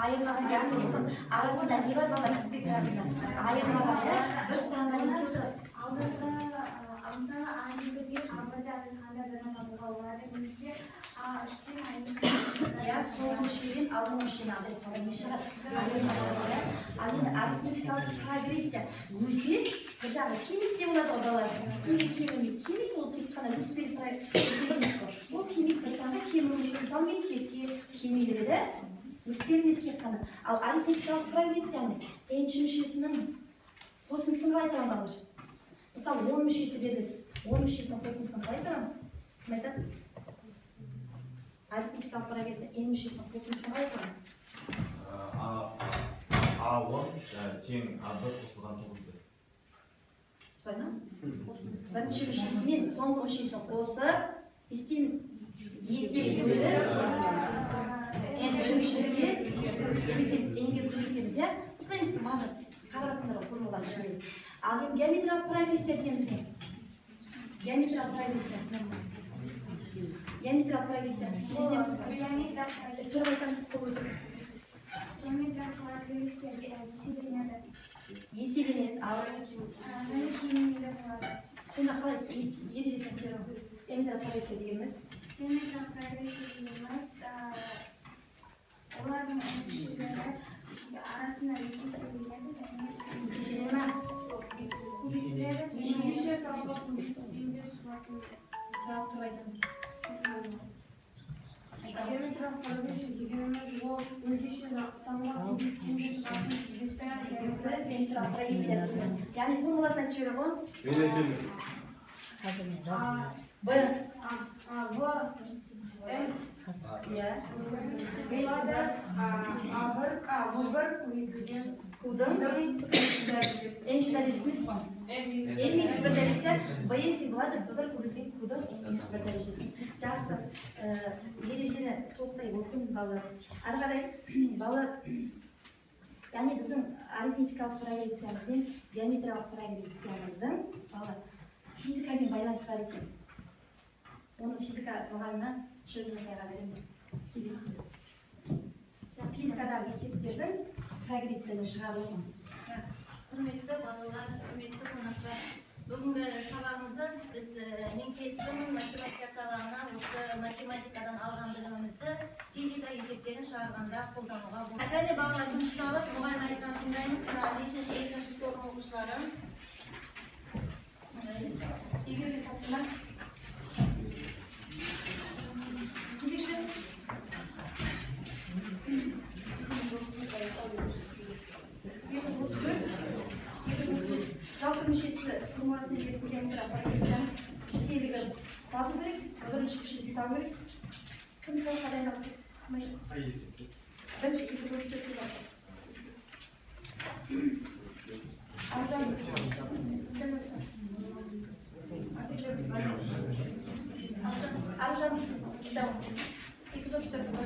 айырмасы яғни осының арасында не бар бала тізбек арасында айырма бар да бір санға не істеп тұрады алдыңғы мысалы А2-ге дейін А1-ді азайтқанда бірін табуға болады немесе А3-тен иә соңғы шегін алдыңғы шегін азайтқанда не шығады айырма шығады ал енді арифметикалық прогрессия өте бір жағы кемик те болады ғой балалар кемик ол тек қана өспелі ол кемик бір санда кемірмейді мысалы мен сүйекке кемелері өспелі емес тек қана ал арифметикалық прогрессияны n-ші мүшесінің қосындысын қалай айтамын балалар мысалы 10 мүшесі беріледі 10 мүшесінің қосындысын қалай айтамын кім айтады арифметикалық прогрессия n мүшесінің қосындысын қалай айтамын А10 тең А1 қосылған 9-ды. Солай ма? Бірінші мүшесімен соңғы мүшесін қосып істейміз. Екіге бөліп n-ші мүшеге көбейтеміз, n-ге көбейтеміз, иә? Осылай емес, маған қарап жатсыңдар ғой формулалар ішінде. Ал енді геометриялық прогрессия дейміз не? Геометриялық прогрессия. Геометриялық прогрессия. Тұрып айтамыз, қол өтіп. Геометриялық прогрессия еселенеді, ал сонда қалай ережесін теру геометриялық прогрессия дегеніміз геометриялық прогрессия дегеніміз олардың мүшелері арасында еселенеді Геометриялық прогрессия дегеніміз ол өлшеуші яғни формуласынан жібере ғой. Б n-ші дәрежесі емес қой. n-1 дәрежесі b-ге тең болады b1 көбейтілген q-дің n-1 дәрежесі. Жақсы, ережені толықтай оқимыз балалар. Ары қарай балалар, яғни біздің арифметикалық прогрессиямыз бен геометриялық прогрессиямыздың балалар физикамен байланысы бар екен. Оны физика мұғалімі Шөлмекайға беремін. Физикадағы есептердің прогрессияны шығарылған. Құрметті балалар, құрметті қонақтар, бүгінгі сабағымызда біз мен келдім математика сабағына осы математикадан алған білімімізді физика есептерін шығарғанда қолдануға болады. Әкәне балалар тынышталып, мұғалім айтқанын тыңдаймыз. Лишінші екінші сорын оқушылары. Егер қасына кезекші жалпы мүшесі формуласына беретін геометриялық прогрессияның серігі табу керек, бірінші мүшесін табу керек. Кім сол қадайнап бірінші екі дұрыс төртке бар. Аржан, сен өсің. Аржан, екі дұрыс төртке бар.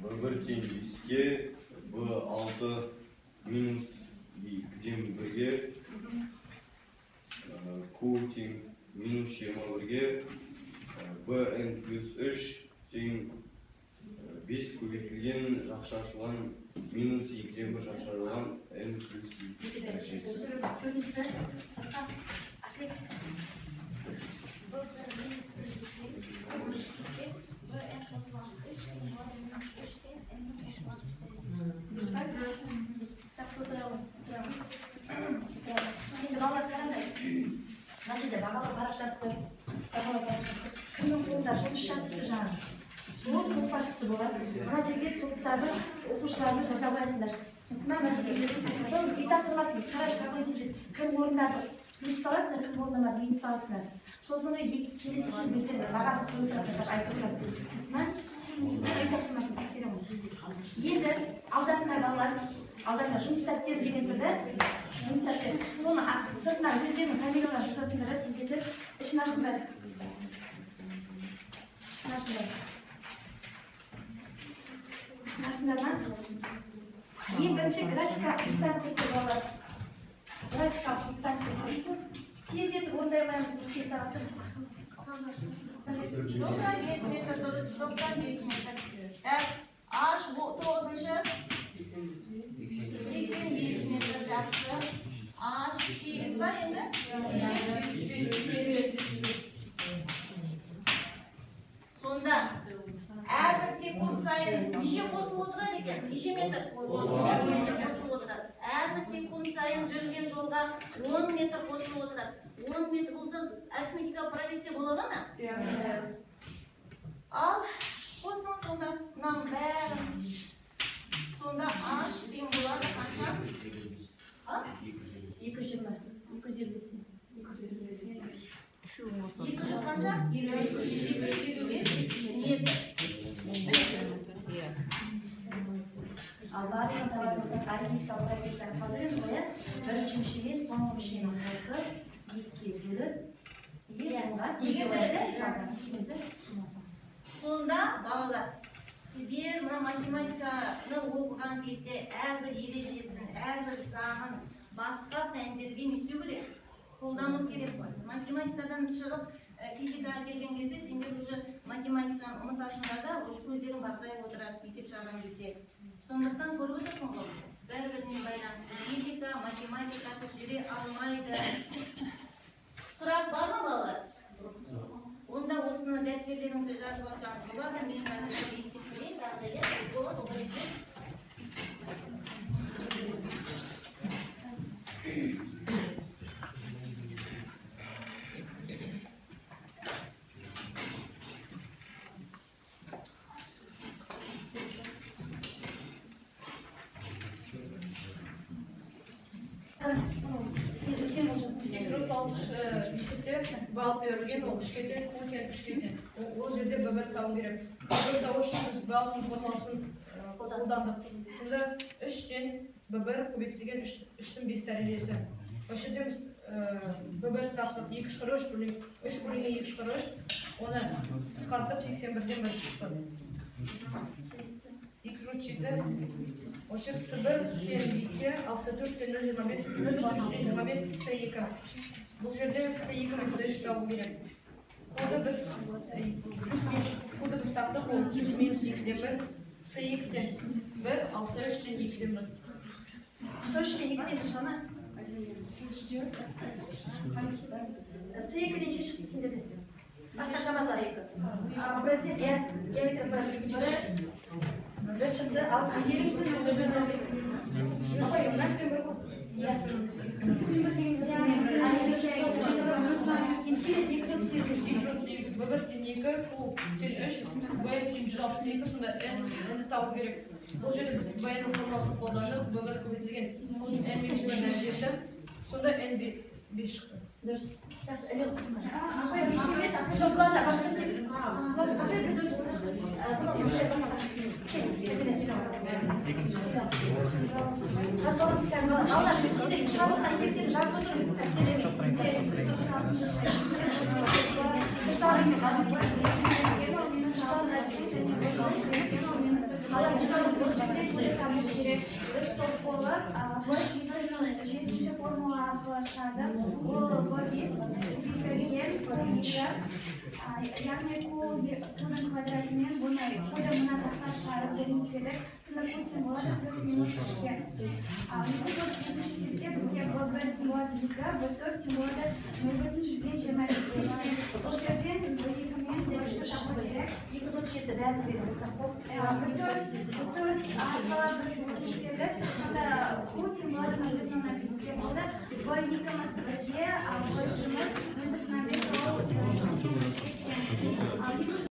B1 тең 5-ге, B6 минус 2-ден 1-ге, Q тең минус 21-ге, Bn плюс 3 тең 5 көбейтілген жақша ашылған минус 2-ден 1 жақша ашылған n плюс 2 дәрежесі. Бағалы парақшасы топтар, шатысы жаңағы. Сол топ басшысы болады. Мына жерге топтағы оқушыларды жаза қоясыңдар. Мына жерге сосын үй тапсырмасын, қарап шағын тезес, кім орындады, минус саласыңдар, кім орындамады, минус саласыңдар. Сосын келесісін біздер бағасын қойып тұрасыңдар, айтып тұрады. Үй тапсырмасын тексеремін тезес. Енді алдарында балалар, алдарында жұмыс дәптері деген тұрды. Жұмыс дәптері. Соны сыртынан өздерінің фамилияларын жасасыңдар, тездетіп, ішін ашыңдар. Ішін ашыңдар. Ішін ашыңдар ма? Ең бірінші графика құттан көтті болады. Графика құттан көтті. Тездетіп орындай қоямыз, өткен сағаттың. 95 метр дұрыс, 95 метр. Аш 9-шы 85 метр жақсы. Аш 8 ба енді? Сонда әрбір секунд сайын неше қосып отырады екен? Неше метр? 10 метр қосып отырады. Әрбір секунд сайын жүрген жолға 10 метр қосып отырады. 10 метр болса арифметика прогрессия болады ма? Ал қосың сонда мынаның бәрін. Сонда аш тең болады қанша? 220, 250. 200 қанша? 225 метр. Ал барлығын табатын арифметикалық прогрессияны салдырып қояды. Бірінші мүшеден соңғы мүшенің қосып, екіге бөліп, сонда балалар, сіздер мына математиканы оқыған кезде әрбір ережесін, әрбір заңын басқа пәндерге не істеу керек? Қолдану керек қой. Математикадан шығып физикаға келген кезде сендер уже математиканы ұмытасыңдар да, уже көздерің бақырайып отырады есеп шығарған кезде. Сондықтан көріп отырсың ғой, бәрі-біріне байланысты. Физика, математикасы жүре алмайды. Сұрақ бар ма балалар? Онда осыны дәптерлеріңізді жазып алсаңыз болады. Мен қазір есептеймін, жағдайда болады, оған есеп. Бал берілген, ол үшкетен, көтен үшкетен. Ол жерде бір тау керек. Бір тау үшін біз балдың формасын қолдандық. Бұнда 3-тен бір көбейтілген 3-тің 5 дәрежесі. Осы жерде біз бір тапсық 2 құрыш, 3 бөлінген 2 құрыш, оны қысқартып 81-ден 1 шықты. 2 жұрт жеті. Осы С1 сен 2, ал С4 сен 0,25, 0,25 С2. Бұл жерде С2 мен С3 табу керек. Коды біз таптық, ол плюс минус 2-ден 1, С2-ден 1, ал С3-ден 2-ден 1. С3-ден 2-ден шығана? С2-ден шешіп сендерді. Басқа жамазар 2. Бірізден диаметр бір шықты, ал ерексіз Б1 тен 2, Q тен 3, Б тен 162, сонда N-ді табу керек. Бұл жерде біз Б-нің формасын қолдандық, Б1 көбейтілген, сонда N 5 шықты. Дұрыс. Жақсы, әлем қылмай. Жетінші формула арқылы шығады. Ол яғни Q-ның квадратымен бұны коды мына жаққа шығарып дәлелдедік. Сонда көтен болады плюс минус 3-ке. Екінші есепте бізге B1 тең болады 2, B4 тең болады 0,125. Бұл жерден B2 мен D3-ті табу керек. 237 бәрі зейді. B4 арқылы біз өтештедік. Сонда Q тең болады 0,5-ке болды. B2-мыз 1-ге, ал B3